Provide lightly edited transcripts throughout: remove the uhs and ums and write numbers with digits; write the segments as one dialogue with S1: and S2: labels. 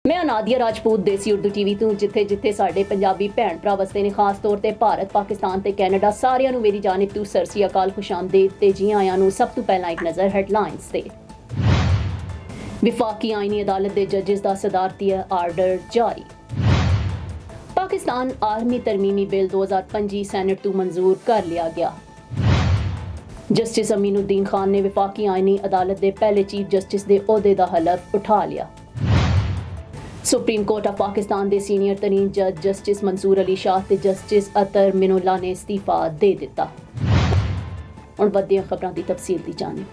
S1: ਮੈਂ ਨਾਦੀਆ ਰਾਜਪੂਤ ਦੇਸੀ ਉਰਦੂ ਟੀਵੀ ਤੋਂ ਜਿੱਥੇ ਸਾਡੇ ਪੰਜਾਬੀ ਭੈਣ ਭਰਾ ਵਸਦੇ ਨੇ, ਖਾਸ ਤੌਰ ਤੇ ਭਾਰਤ, ਪਾਕਿਸਤਾਨ ਤੇ ਕੈਨੇਡਾ, ਸਾਰਿਆਂ ਨੂੰ ਮੇਰੀ ਜਾਨਿਬ ਤੋਂ ਸਤਿ ਸ੍ਰੀ ਅਕਾਲ, ਖੁਸ਼ਾਮਦੀਦ ਤੇ ਜੀ ਆਇਆਂ ਨੂੰ। ਸਭ ਤੋਂ ਪਹਿਲਾਂ ਇੱਕ ਨਜ਼ਰ ਹੈਡਲਾਈਨਸ ਤੇ। ਵਿਫਾਕੀ ਆਈਨੀ ਅਦਾਲਤ ਦੇ ਜੱਜਿਸ ਦਾ ਸਦਾਰਤੀ ਆਰਡਰ ਜਾਰੀ। ਪਾਕਿਸਤਾਨ ਆਰਮੀ ਤਰਮੀਮੀ ਬਿੱਲ 2025 ਸੈਨੇਟ ਤੋਂ ਮਨਜ਼ੂਰ ਕਰ ਲਿਆ ਗਿਆ। ਜਸਟਿਸ ਅਮੀਨੁद्दीन ਖਾਨ ਨੇ ਵਿਫਾਕੀ ਆਈਨੀ ਅਦਾਲਤ ਦੇ ਪਹਿਲੇ ਚੀਫ ਜਸਟਿਸ ਦੇ ਅਹੁਦੇ ਦਾ ਹਲਫ ਉਠਾ ਲਿਆ। ਸੁਪਰੀਮ ਕੋਰਟ ਆਫ ਪਾਕਿਸਤਾਨ ਦੇ ਸੀਨੀਅਰ ਤਰੀਨ ਜੱਜ ਜਸਟਿਸ ਮਨਸੂਰ ਅਲੀ ਸ਼ਾਹ ਤੇ ਜਸਟਿਸ ਅਤਰ ਮਿਨੁੱਲਾ ਨੇ ਅਸਤੀਫਾ ਦੇ ਦਿੱਤਾ। ਹੁਣ ਵੱਡੀਆਂ ਖਬਰਾਂ ਦੀ ਤਫਸੀਲ ਦੀ ਜਾਣਨੀ।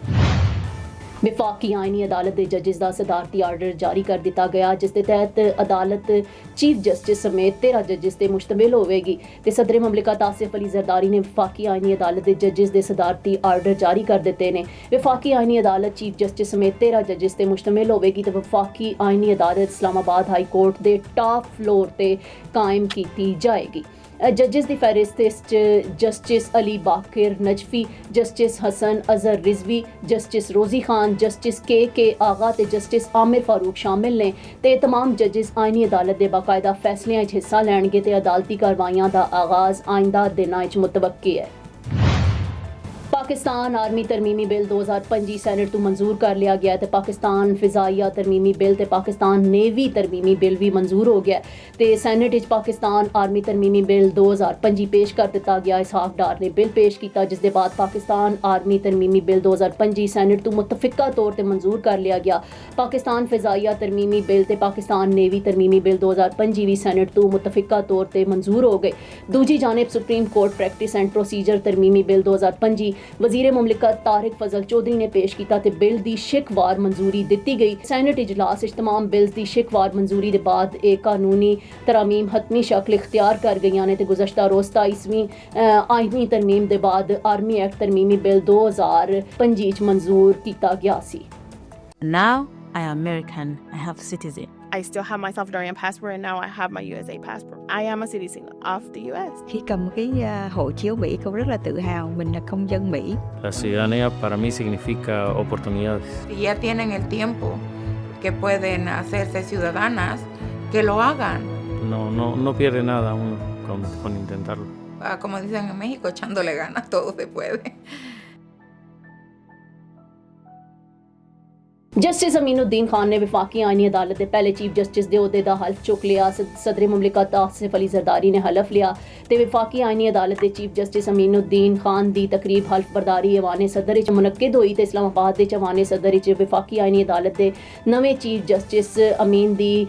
S1: ਵਿਫਾਕੀ ਆਈਨੀ ਅਦਾਲਤ ਦੇ ਜੱਜਿਸ ਦਾ ਸਦਾਰਤੀ ਆਰਡਰ ਜਾਰੀ ਕਰ ਦਿੱਤਾ ਗਿਆ, ਜਿਸ ਦੇ ਤਹਿਤ ਅਦਾਲਤ ਚੀਫ ਜਸਟਿਸ ਸਮੇਤ 13 ਜੱਜਿਸ ਤੇ ਮੁਸ਼ਤਮਿਲ ਹੋਵੇਗੀ ਤੇ ਸਦਰ ਮੁਮਲਿਕਤ ਆਸਿਫ ਅਲੀ ਜ਼ਰਦਾਰੀ ਨੇ ਵਿਫਾਕੀ ਆਈਨੀ ਅਦਾਲਤ ਦੇ ਜੱਜਿਸ ਦੇ ਸਦਾਰਤੀ ਆਰਡਰ ਜਾਰੀ ਕਰ ਦਿੱਤੇ ਨੇ। ਵਿਫਾਕੀ ਆਈਨੀ ਅਦਾਲਤ ਚੀਫ ਜਸਟਿਸ ਸਮੇਤ 13 ਜੱਜਿਸ ਤੇ ਮੁਸ਼ਤਮਿਲ ਹੋਵੇਗੀ ਤੇ ਵਿਫਾਕੀ ਆਈਨੀ ਅਦਾਲਤ ਇਸਲਾਮਾਬਾਦ ਹਾਈ ਕੋਰਟ ਦੇ ਟਾਪ ਫਲੋਰ ਤੇ ਕਾਇਮ ਕੀਤੀ ਜਾਏਗੀ। ਜੱਜਿਸ ਦੀ ਫਹਿਰਿਸਤ ਵਿੱਚ justice Ali Baqir Najafi, justice Hasan Azhar Rizvi, justice Rozi Khan, justice ਕੇ ਆਗਾ ਤੇ ਜਸਟਿਸ ਆਮਿਰ ਫਾਰੂਕ ਸ਼ਾਮਿਲ ਨੇ ਤੇ तमाम ਜੱਜਿਸ ਆਈਨੀ ਅਦਾਲਤ ਦੇ ਬਾਕਾਇਦਾ ਫੈਸਲਿਆਂ 'ਚ ਹਿੱਸਾ ਲੈਣਗੇ ਤੇ ਅਦਾਲਤੀ ਕਾਰਵਾਈਆਂ ਦਾ ਆਗਾਜ਼ ਆਇੰਦਾ ਦਿਨਾਂ 'ਚ ਮੁਤਵੱਕੀ ਹੈ। ਪਾਕਿਸਤਾਨ ਆਰਮੀ ਤਰਮੀਮੀ ਬਿੱਲ 2025 ਸੈਨੇਟ ਤੋਂ ਮਨਜ਼ੂਰ ਕਰ ਲਿਆ ਗਿਆ ਤੇ ਪਾਕਿਸਤਾਨ ਫਿਜ਼ਾਈਆ ਤਰਮੀਮੀ ਬਿੱਲ ਤੇ ਪਾਕਿਸਤਾਨ ਨੇਵੀ ਤਰਮੀਮੀ ਬਿੱਲ ਵੀ ਮਨਜ਼ੂਰ ਹੋ ਗਿਆ ਤੇ ਸੈਨੇਟ ਵਿੱਚ ਪਾਕਿਸਤਾਨ ਆਰਮੀ ਤਰਮੀਮੀ ਬਿੱਲ 2025 ਪੇਸ਼ ਕਰ ਦਿੱਤਾ ਗਿਆ। ਇਸਹਾਕ ਡਾਰ ਨੇ ਬਿੱਲ ਪੇਸ਼ ਕੀਤਾ, ਜਿਸ ਦੇ ਬਾਅਦ ਪਾਕਿਸਤਾਨ ਆਰਮੀ ਤਰਮੀਮੀ ਬਿੱਲ 2025 ਸੈਨੇਟ ਤੋਂ ਮੁਤਫਿਕਾ ਤੌਰ ਤੇ ਮਨਜ਼ੂਰ ਕਰ ਲਿਆ ਗਿਆ। ਪਾਕਿਸਤਾਨ ਫਿਜ਼ਾਈਆ ਤਰਮੀਮੀ ਬਿੱਲ ਤੇ ਪਾਕਿਸਤਾਨ ਨੇਵੀ ਤਰਮੀਮੀ ਬਿੱਲ 2025 ਵੀ ਸੈਨੇਟ ਤੋਂ ਮੁਤਫਿਕਾ ਤੌਰ ਤੇ ਮਨਜ਼ੂਰ ਹੋ ਗਏ। ਦੂਜੀ ਜਾਨਿਬ supreme court practice and procedure ਤਰਮੀਮੀ ਬਿੱਲ 2025 ਵਜ਼ੀਰ ਮੁਮਲਿਕਤ ਤਾਰਿਕ ਫਜ਼ਲ ਚੌਧਰੀ ਨੇ ਪੇਸ਼ ਕੀਤਾ ਤੇ ਬਿੱਲ ਦੀ ਸ਼ਿਕਵਾਰ ਮਨਜ਼ੂਰੀ ਦਿੱਤੀ ਗਈ। ਸੈਨੇਟ ਇਜਲਾਸ ਵਿੱਚ तमाम ਬਿੱਲਸ ਦੀ ਸ਼ਿਕਵਾਰ ਮਨਜ਼ੂਰੀ ਦੇ ਬਾਅਦ ਇਹ ਕਾਨੂੰਨੀ ਤਰਾਮੀਮ ਹਤਮੀ ਸ਼ਕਲ ਇਖਤਿਆਰ ਕਰ ਗਈਆਂ ਨੇ ਤੇ ਗੁਜ਼ਸ਼ਤਾ ਰੋਜ਼ 27ਵੀਂ ਆਈਨੀ ਤਰਮੀਮ ਦੇ ਬਾਅਦ ਆਰਮੀ ਐਕਟ ਤਰਮੀਮੀ ਬਿੱਲ 2025 ਚ ਮਨਜ਼ੂਰ ਕੀਤਾ ਗਿਆ ਸੀ।
S2: Now I am American. I have citizen.
S3: I still have my Salvadorian passport and now I have my USA passport. I am a citizen of the US.
S4: Khi cầm cái hộ chiếu Mỹ, con rất là tự hào mình là công dân Mỹ.
S5: La ciudadanía para mí significa oportunidades.
S6: Si ya tienen el tiempo que pueden hacerse ciudadanas, que lo hagan.
S5: No pierde nada uno con intentarlo.
S6: Como dicen en México, echándole ganas, todo se puede.
S1: Justice Aminuddin Khan ਨੇ ਵਿਫਾਕੀ ਆਈਨੀ ਅਦਾਲਤ ਦੇ ਪਹਿਲੇ chief justice ਦੇ ਅਹੁਦੇ ਦਾ ਹਲਫ ਚੁੱਕ ਲਿਆ। ਸਦਰ ਮੁਮਲਿਕਤ ਆਸਿਫ ਅਲੀ ਜ਼ਰਦਾਰੀ ਨੇ ਹਲਫ ਲਿਆ ਤੇ ਵਿਫਾਕੀ ਆਈਨੀ ਅਦਾਲਤ ਦੇ ਚੀਫ ਜਸਟਿਸ ਅਮੀਨੁद्दीन ਖਾਨ ਦੀ ਤਕਰੀਬ ਹਲਫ ਬਰਦਾਰੀ ਐਵਾਨ ਸਦਰ ਵਿੱਚ ਮੁਨੱਕਿਦ ਹੋਈ ਤੇ ਇਸਲਾਮਾਬਾਦ ਦੇ ਐਵਾਨ ਸਦਰ ਵਿੱਚ ਵਿਫਾਕੀ ਆਈਨੀ ਅਦਾਲਤ ਦੇ ਨਵੇਂ ਚੀਫ ਜਸਟਿਸ ਅਮੀਨ ਦੀ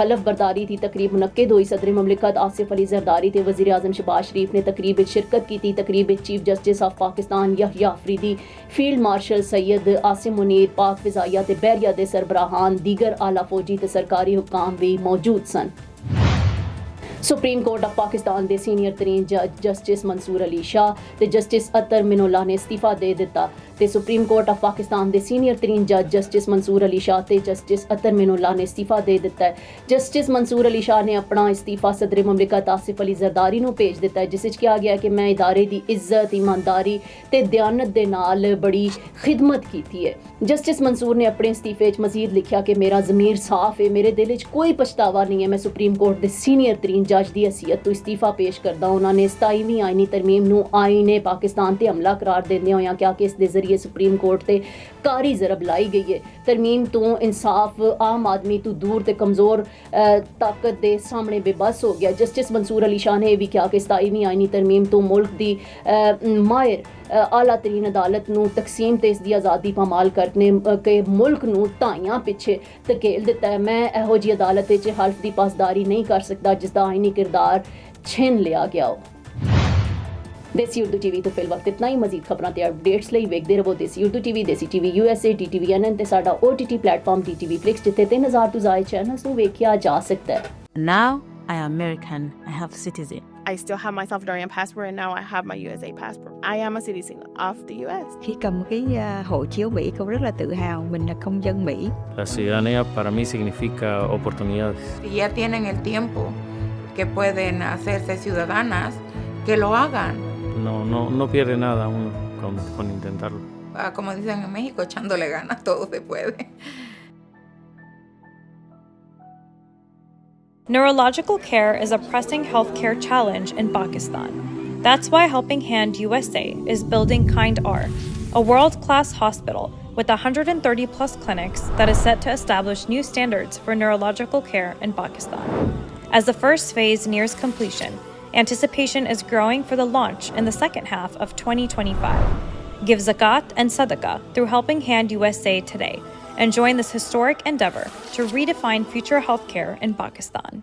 S1: ਹਲਫ ਬਰਦਾਰੀ ਦੀ ਤਕਰੀਬ ਮੁਨੱਕਿਦ ਹੋਈ। ਸਦਰ ਮੁਮਲਿਕਤ ਆਸਿਫ ਅਲੀ ਜ਼ਰਦਾਰੀ ਤੇ ਵਜ਼ੀਰ ਆਜ਼ਮ ਸ਼ਹਬਾਜ਼ ਸ਼ਰੀਫ ਨੇ ਤਕਰੀਬ ਵਿੱਚ ਸ਼ਿਰਕਤ ਕੀਤੀ। ਤਕਰੀਬ ਵਿੱਚ chief justice of Pakistan Yahya Afridi, field marshal Syed Asim Munir, Pak ਫਿਜ਼ਾਈਆ ਤੇ ਬਹਿਰੀਆ ਦੇ ਸਰਬਰਾਹਾਨ, ਦੀਗਰ ਆਲਾ ਫੌਜੀ ਤੇ ਸਰਕਾਰੀ ਹੁਕਾਮ ਵੀ ਮੌਜੂਦ ਸਨ। ਸੁਪਰੀਮ ਕੋਰਟ ਆਫ ਪਾਕਿਸਤਾਨ ਦੇ ਸੀਨੀਅਰ ਤਰੀਨ ਜੱਜ ਜਸਟਿਸ ਮਨਸੂਰ ਅਲੀ ਸ਼ਾਹ ਤੇ ਜਸਟਿਸ ਅਤਰ ਮਿਨੁੱਲਾ ਨੇ ਅਸਤੀਫਾ ਦੇ ਦਿੱਤਾ ਤੇ ਸੁਪਰੀਮ ਕੋਰਟ ਆਫ ਪਾਕਿਸਤਾਨ ਦੇ ਸੀਨੀਅਰ ਤਰੀਨ ਜੱਜ ਜਸਟਿਸ ਮਨਸੂਰ ਅਲੀ ਸ਼ਾਹ ਤੇ ਜਸਟਿਸ ਅਤਰ ਮਿਨੁੱਲਾ ਨੇ ਅਸਤੀਫਾ ਦੇ ਦਿੱਤਾ ਹੈ। ਜਸਟਿਸ ਮਨਸੂਰ ਅਲੀ ਸ਼ਾਹ ਨੇ ਆਪਣਾ ਅਸਤੀਫਾ ਸਦਰ ਮੁਮਲਿਕਤ ਆਸਿਫ ਅਲੀ ਜ਼ਰਦਾਰੀ ਨੂੰ ਭੇਜ ਦਿੱਤਾ ਹੈ, ਜਿਸ ਵਿੱਚ ਕਿਹਾ ਗਿਆ ਕਿ ਮੈਂ ਇਦਾਰੇ ਦੀ ਇੱਜ਼ਤ, ਈਮਾਨਦਾਰੀ ਤੇ ਦਿਆਨਤ ਦੇ ਨਾਲ ਬੜੀ ਖਿਦਮਤ ਕੀਤੀ ਹੈ। ਜਸਟਿਸ ਮਨਸੂਰ ਨੇ ਆਪਣੇ ਅਸਤੀਫੇ 'ਚ ਮਜ਼ੀਦ ਲਿਖਿਆ ਕਿ ਮੇਰਾ ਜ਼ਮੀਰ ਸਾਫ਼ ਹੈ, ਮੇਰੇ ਦਿਲ 'ਚ ਕੋਈ ਪਛਤਾਵਾ ਨਹੀਂ ਹੈ। ਮੈਂ ਸੁਪਰੀਮ ਕੋਰਟ ਦੇ ਸੀਨੀਅਰ ਤਰੀਨ ਜੱਜ ਦੀ ਹਸੀਅਤ ਤੋਂ ਅਸਤੀਫਾ ਪੇਸ਼ ਕਰਦਾ। ਉਹਨਾਂ ਨੇ 27ਵੀਂ ਆਈਨੀ ਤਰਮੀਮ ਨੂੰ ਆਈਨੇ ਪਾਕਿਸਤਾਨ ਤੇ ਹਮਲਾ ਕਰਾਰ ਦਿੰਦੇ ਹੋਇਆਂ ਕਿਹਾ ਕਿ ਇਸ ਦੇ ਜ਼ਰੀਏ ਸੁਪਰੀਮ ਕੋਰਟ ਤੇ ਕਾਰੀ ਜ਼ਰਬ ਲਾਈ ਗਈ ਹੈ। ਤਰਮੀਮ ਤੋਂ ਇਨਸਾਫ ਆਮ ਆਦਮੀ ਤੋਂ ਦੂਰ ਤੇ ਕਮਜ਼ੋਰ ਤਾਕਤ ਦੇ ਸਾਹਮਣੇ ਬੇਬਸ ਹੋ ਗਿਆ। ਜਸਟਿਸ ਮਨਸੂਰ ਅਲੀ ਸ਼ਾਹ ਨੇ ਇਹ ਵੀ ਕਿਹਾ ਕਿ 27ਵੀਂ ਆਈਨੀ ਤਰਮੀਮ ਤੋਂ ਮੁਲਕ ਦੀ ਮਾਹਿਰ ਆਲਾ ਤਰੀਨ ਅਦਾਲਤ ਨੂੰ ਤਕਸੀਮ ਤੇ ਇਸ ਦੀ ਆਜ਼ਾਦੀ ਪਾਮਾਲ ਕਰਨੇ ਕਿ ਮੁਲਕ ਨੂੰ ਢਾਈਆਂ ਪਿੱਛੇ ਧਕੇਲ ਦਿੱਤਾ ਹੈ। ਮੈਂ ਇਹੋ ਜਿਹੀ ਅਦਾਲਤ ਵਿੱਚ ਹਲਫ ਦੀ ਪਾਸਦਾਰੀ ਨਹੀਂ ਕਰ ਸਕਦਾ ਜਿਸ ਦਾ ਆਈਨੀ ਕਿਰਦਾਰ ਛਿਨ ਲਿਆ ਗਿਆ ਹੋ। ਦੇਸੀ ਉਰਦੂ ਟੀਵੀ ਤੋਂ ਫਿਲ ਵਕਤ ਇਤਨਾ ਹੀ। ਮਜ਼ੀਦ ਖਬਰਾਂ ਤੇ ਅਪਡੇਟਸ ਲਈ ਵੇਖਦੇ ਰਹੋ ਦੇਸੀ ਉਰਦੂ ਟੀਵੀ, ਦੇਸੀ ਟੀਵੀ USA, DTV NN ਤੇ ਸਾਡਾ OTT ਪਲੇਟਫਾਰਮ DTV Flix, ਜਿੱਥੇ 3000 ਤੋਂ ਜ਼ਿਆਦਾ ਚੈਨਲਸ ਨੂੰ ਵੇਖਿਆ ਜਾ ਸਕਦਾ ਹੈ।
S2: Now I am American. I have citizen.
S3: I still have my Salvadorian passport and now I have my USA passport. I am a citizen of the US.
S4: Khi cầm cái hộ chiếu Mỹ, con rất là tự hào mình là công dân Mỹ.
S5: La ciudadanía para mí significa oportunidades.
S6: Si ya tienen el tiempo que pueden hacerse ciudadanas, que lo hagan.
S5: No pierde nada uno con intentarlo.
S6: Como dicen en México, echándole ganas, todo se puede.
S7: Neurological care is a pressing healthcare challenge in Pakistan. That's why Helping Hand USA is building Kind R, a world-class hospital with 130 plus clinics that is set to establish new standards for neurological care in Pakistan. As the first phase nears completion, anticipation is growing for the launch in the second half of 2025. Give zakat and sadaqah through Helping Hand USA today and join this historic endeavor to redefine future healthcare in Pakistan.